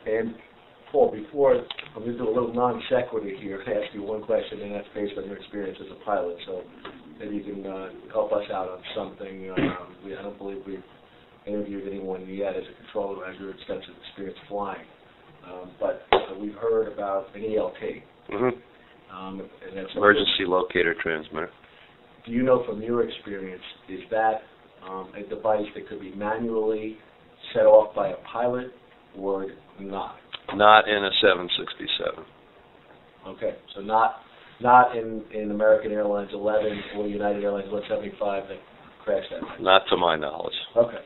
And Paul, before, I'm going to do a little non sequitur here and ask you one question, and that's based on your experience as a pilot. So maybe you can help us out on something. I don't believe we've interviewed anyone yet as a controller who has your extensive experience flying. But we've heard about an ELT. And that's Emergency Locator Transmitter. Do you know from your experience, is that a device that could be manually set off by a pilot or not? Not in a 767. Okay, so not in American Airlines 11 or United Airlines 175 that crashed that night? Not to my knowledge. Okay.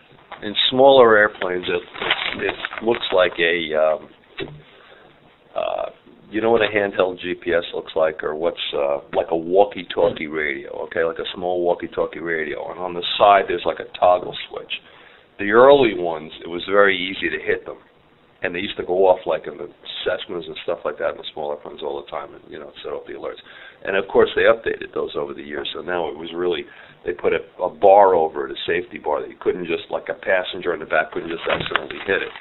In smaller airplanes, it looks like a, you know what a handheld GPS looks like, or what's like a walkie-talkie radio, okay, like a small walkie-talkie radio, and on the side there's like a toggle switch. The early ones, it was very easy to hit them, and they used to go off like in the Cessnas and stuff like that in the smaller planes all the time, and set off the alerts. And of course they updated those over the years, so now it was really, they put a bar over it, a safety bar, that you couldn't just, like a passenger in the back couldn't just accidentally hit it.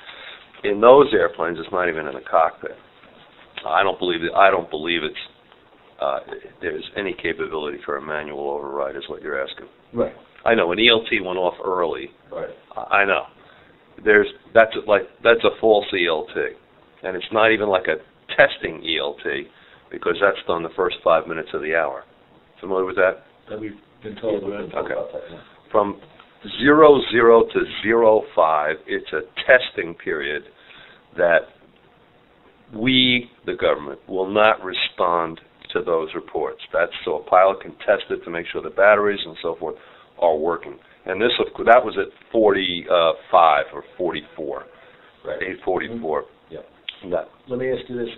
In those airplanes, it's not even in the cockpit. I don't believe it's there's any capability for a manual override, is what you're asking. Right. I know an ELT went off early. Right. I know. That's a false ELT, and it's not even like a testing ELT, because that's done the first 5 minutes of the hour. Familiar with that? That we've been told about. Okay. About that, yeah. From 00 to 05, it's a testing period that we, the government, will not respond to those reports. That's so a pilot can test it to make sure the batteries and so forth are working. And that was at 45 or 44, right? 844. Yeah. That. Let me ask you this: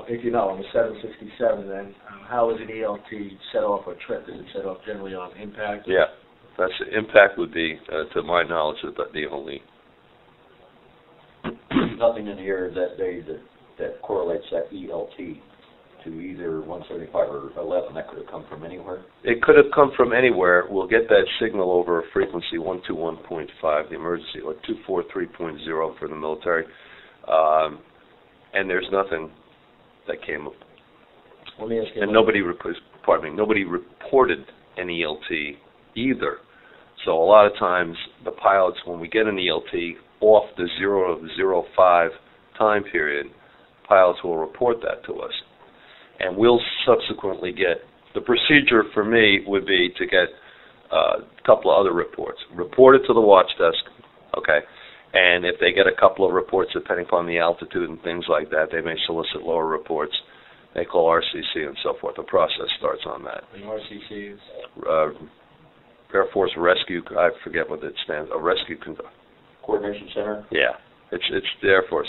if you know, on the 767, then how is an ELT set off or trip? Is it set off generally on impact? Yeah, that's impact would be, to my knowledge, the only. Nothing in here that correlates that ELT to either 175 or 11. That could have come from anywhere. It could have come from anywhere. We'll get that signal over a frequency 121.5, the emergency, like 243.0 for the military, and there's nothing that came up. Let me ask you. And nobody reported an ELT either. So a lot of times the pilots, when we get an ELT off the 0 to 05 time period, pilots will report that to us. And we'll subsequently get, the procedure for me would be to get a couple of other reports. Report it to the watch desk, okay? And if they get a couple of reports, depending upon the altitude and things like that, they may solicit lower reports. They call RCC and so forth. The process starts on that. The RCC is? Air Force Rescue, I forget what it stands for, Rescue Coordination Center? Yeah, it's the Air Force.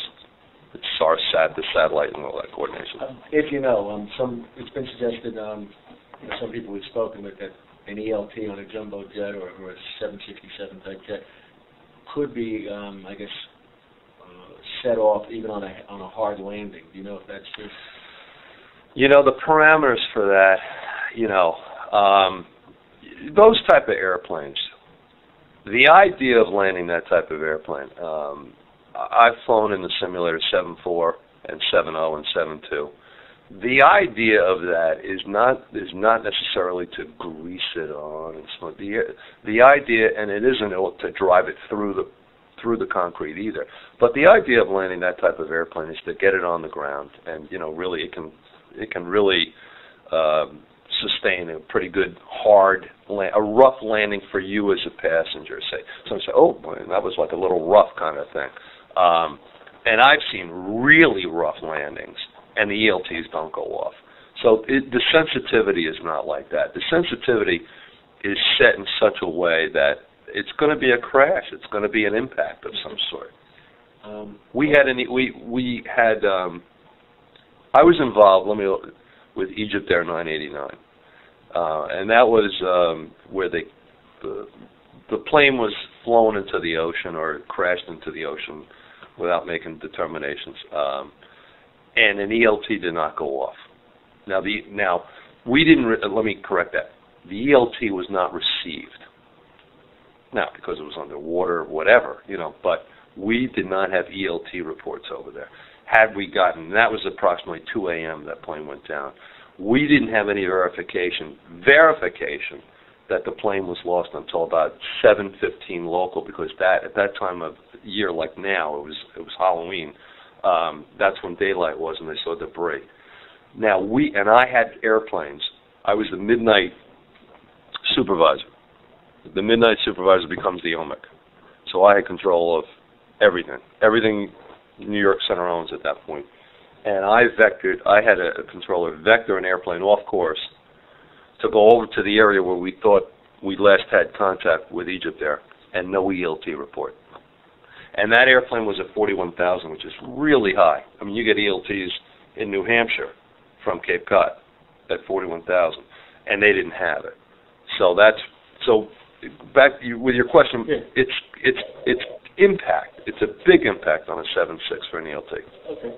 It's SARSAT, the satellite and all that coordination. If you know, it's been suggested, some people we've spoken with, that an ELT on a jumbo jet or a 767 type jet could be, set off even on a hard landing. Do you know if that's true? The parameters for that, those type of airplanes, the idea of landing that type of airplane, I've flown in the simulator 7.4 and 7.0 and 7.2. The idea of that is not necessarily to grease it on and smooth. The idea, and it isn't to drive it through the concrete either. But the idea of landing that type of airplane is to get it on the ground, and really it can really sustain a pretty good a rough landing for you as a passenger. So say, oh boy, that was like a little rough kind of thing. And I've seen really rough landings, and the ELTs don't go off. So the sensitivity is not like that. The sensitivity is set in such a way that it's going to be a crash. It's going to be an impact of some sort. I was involved with Egypt Air 989, and that was where the plane was flown into the ocean or crashed into the ocean without making determinations, and an ELT did not go off. Now we didn't. Let me correct that. The ELT was not received. Now, because it was underwater, whatever, but we did not have ELT reports over there. Had we gotten, that was approximately 2 a.m. that plane went down. We didn't have any verification that the plane was lost until about 7:15 local, because at that time of year, like now, it was Halloween. That's when daylight was, and they saw debris. Now I had airplanes. I was the midnight supervisor. The midnight supervisor becomes the OMIC. So I had control of everything New York Center owns at that point. And I had a controller vector an airplane off course to go over to the area where we thought we last had contact with Egypt Air, and no ELT report. And that airplane was at 41,000, which is really high. I mean, you get ELTs in New Hampshire from Cape Cod at 41,000, and they didn't have it. So back with your question, it's impact. It's a big impact on a 7.6 for an ELT. Okay.